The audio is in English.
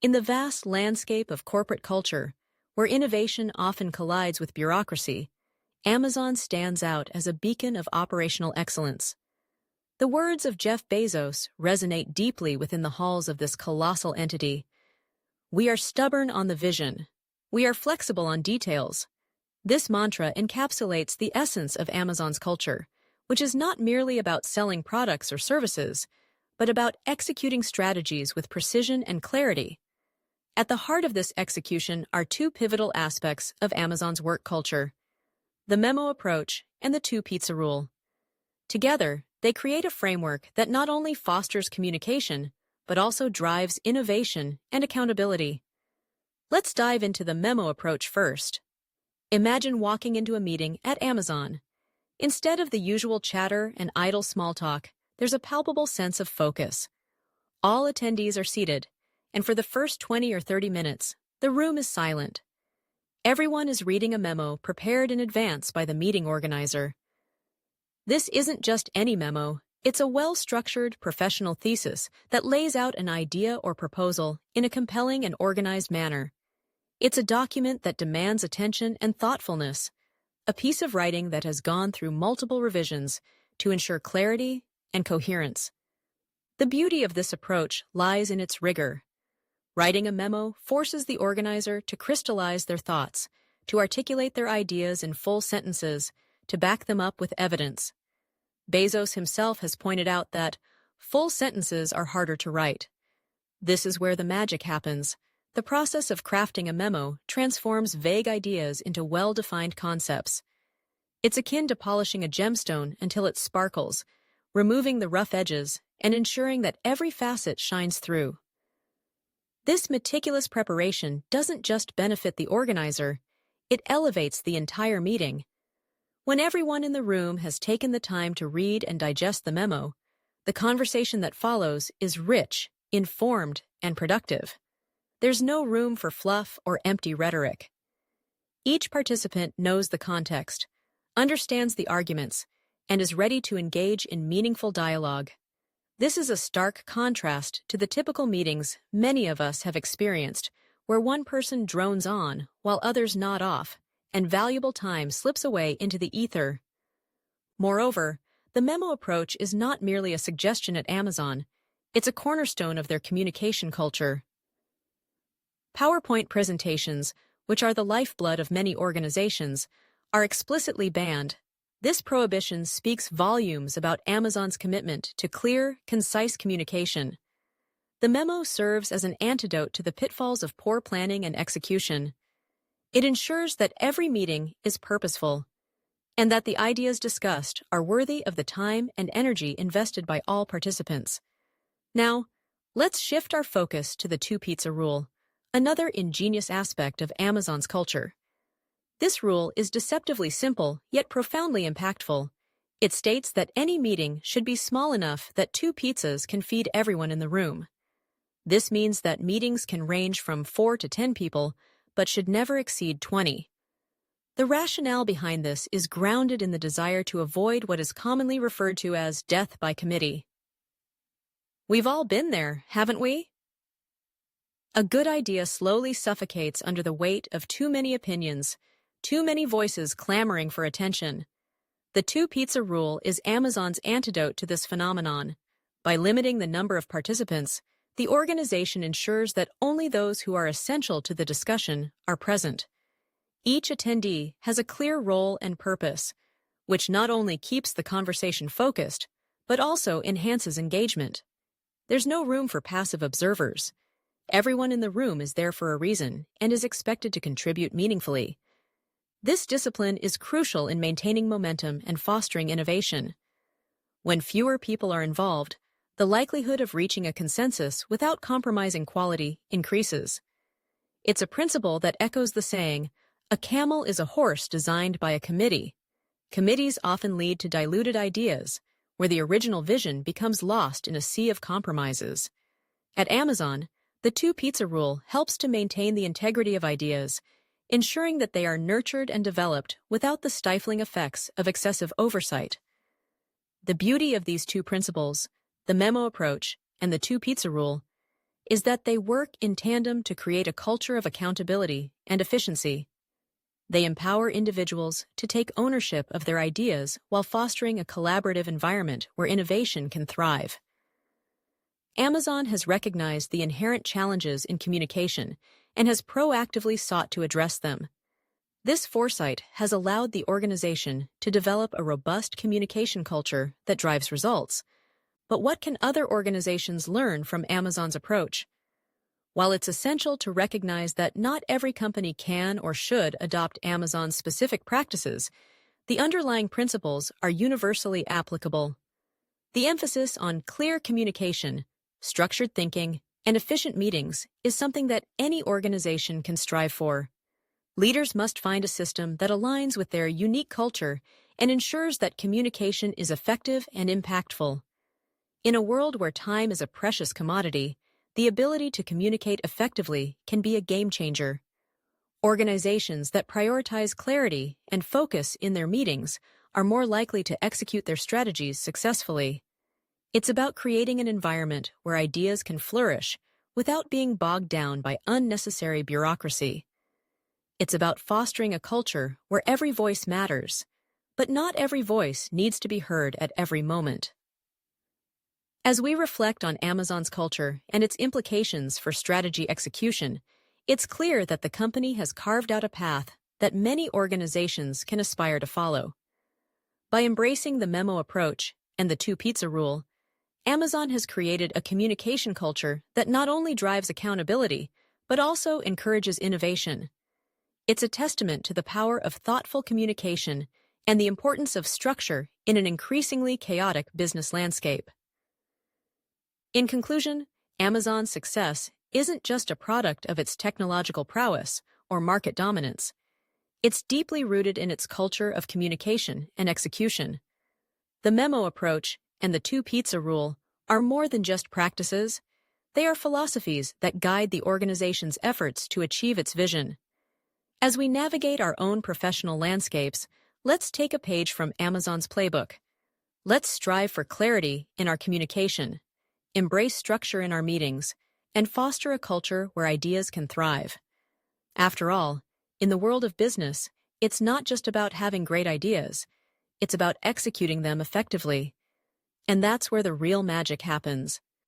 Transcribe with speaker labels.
Speaker 1: In the vast landscape of corporate culture, where innovation often collides with bureaucracy, Amazon stands out as a beacon of operational excellence. The words of Jeff Bezos resonate deeply within the halls of this colossal entity. "We are stubborn on the vision. We are flexible on details." This mantra encapsulates the essence of Amazon's culture, which is not merely about selling products or services, but about executing strategies with precision and clarity. At the heart of this execution are two pivotal aspects of Amazon's work culture: the memo approach and the two-pizza rule. Together, they create a framework that not only fosters communication, but also drives innovation and accountability. Let's dive into the memo approach first. Imagine walking into a meeting at Amazon. Instead of the usual chatter and idle small talk, there's a palpable sense of focus. All attendees are seated, and for the first 20 or 30 minutes, the room is silent. Everyone is reading a memo prepared in advance by the meeting organizer. This isn't just any memo, it's a well-structured professional thesis that lays out an idea or proposal in a compelling and organized manner. It's a document that demands attention and thoughtfulness, a piece of writing that has gone through multiple revisions to ensure clarity and coherence. The beauty of this approach lies in its rigor. Writing a memo forces the organizer to crystallize their thoughts, to articulate their ideas in full sentences, to back them up with evidence. Bezos himself has pointed out that full sentences are harder to write. This is where the magic happens. The process of crafting a memo transforms vague ideas into well-defined concepts. It's akin to polishing a gemstone until it sparkles, removing the rough edges and ensuring that every facet shines through. This meticulous preparation doesn't just benefit the organizer, it elevates the entire meeting. When everyone in the room has taken the time to read and digest the memo, the conversation that follows is rich, informed, and productive. There's no room for fluff or empty rhetoric. Each participant knows the context, understands the arguments, and is ready to engage in meaningful dialogue. This is a stark contrast to the typical meetings many of us have experienced, where one person drones on while others nod off, and valuable time slips away into the ether. Moreover, the memo approach is not merely a suggestion at Amazon, it's a cornerstone of their communication culture. PowerPoint presentations, which are the lifeblood of many organizations, are explicitly banned. This prohibition speaks volumes about Amazon's commitment to clear, concise communication. The memo serves as an antidote to the pitfalls of poor planning and execution. It ensures that every meeting is purposeful, and that the ideas discussed are worthy of the time and energy invested by all participants. Now, let's shift our focus to the two-pizza rule, another ingenious aspect of Amazon's culture. This rule is deceptively simple, yet profoundly impactful. It states that any meeting should be small enough that 2 pizzas can feed everyone in the room. This means that meetings can range from 4 to 10 people, but should never exceed 20. The rationale behind this is grounded in the desire to avoid what is commonly referred to as death by committee. We've all been there, haven't we? A good idea slowly suffocates under the weight of too many opinions, too many voices clamoring for attention. The two-pizza rule is Amazon's antidote to this phenomenon. By limiting the number of participants, the organization ensures that only those who are essential to the discussion are present. Each attendee has a clear role and purpose, which not only keeps the conversation focused, but also enhances engagement. There's no room for passive observers. Everyone in the room is there for a reason and is expected to contribute meaningfully. This discipline is crucial in maintaining momentum and fostering innovation. When fewer people are involved, the likelihood of reaching a consensus without compromising quality increases. It's a principle that echoes the saying, "A camel is a horse designed by a committee." Committees often lead to diluted ideas, where the original vision becomes lost in a sea of compromises. At Amazon, the two-pizza rule helps to maintain the integrity of ideas, ensuring that they are nurtured and developed without the stifling effects of excessive oversight. The beauty of these two principles, the memo approach and the two-pizza rule, is that they work in tandem to create a culture of accountability and efficiency. They empower individuals to take ownership of their ideas while fostering a collaborative environment where innovation can thrive. Amazon has recognized the inherent challenges in communication and has proactively sought to address them. This foresight has allowed the organization to develop a robust communication culture that drives results. But what can other organizations learn from Amazon's approach? While it's essential to recognize that not every company can or should adopt Amazon's specific practices, the underlying principles are universally applicable. The emphasis on clear communication, structured thinking, and efficient meetings is something that any organization can strive for. Leaders must find a system that aligns with their unique culture and ensures that communication is effective and impactful. In a world where time is a precious commodity, the ability to communicate effectively can be a game changer. Organizations that prioritize clarity and focus in their meetings are more likely to execute their strategies successfully. It's about creating an environment where ideas can flourish without being bogged down by unnecessary bureaucracy. It's about fostering a culture where every voice matters, but not every voice needs to be heard at every moment. As we reflect on Amazon's culture and its implications for strategy execution, it's clear that the company has carved out a path that many organizations can aspire to follow. By embracing the memo approach and the two-pizza rule, Amazon has created a communication culture that not only drives accountability, but also encourages innovation. It's a testament to the power of thoughtful communication and the importance of structure in an increasingly chaotic business landscape. In conclusion, Amazon's success isn't just a product of its technological prowess or market dominance. It's deeply rooted in its culture of communication and execution. The memo approach and the two-pizza rule are more than just practices. They are philosophies that guide the organization's efforts to achieve its vision. As we navigate our own professional landscapes, let's take a page from Amazon's playbook. Let's strive for clarity in our communication, embrace structure in our meetings, and foster a culture where ideas can thrive. After all, in the world of business, it's not just about having great ideas. It's about executing them effectively. And that's where the real magic happens.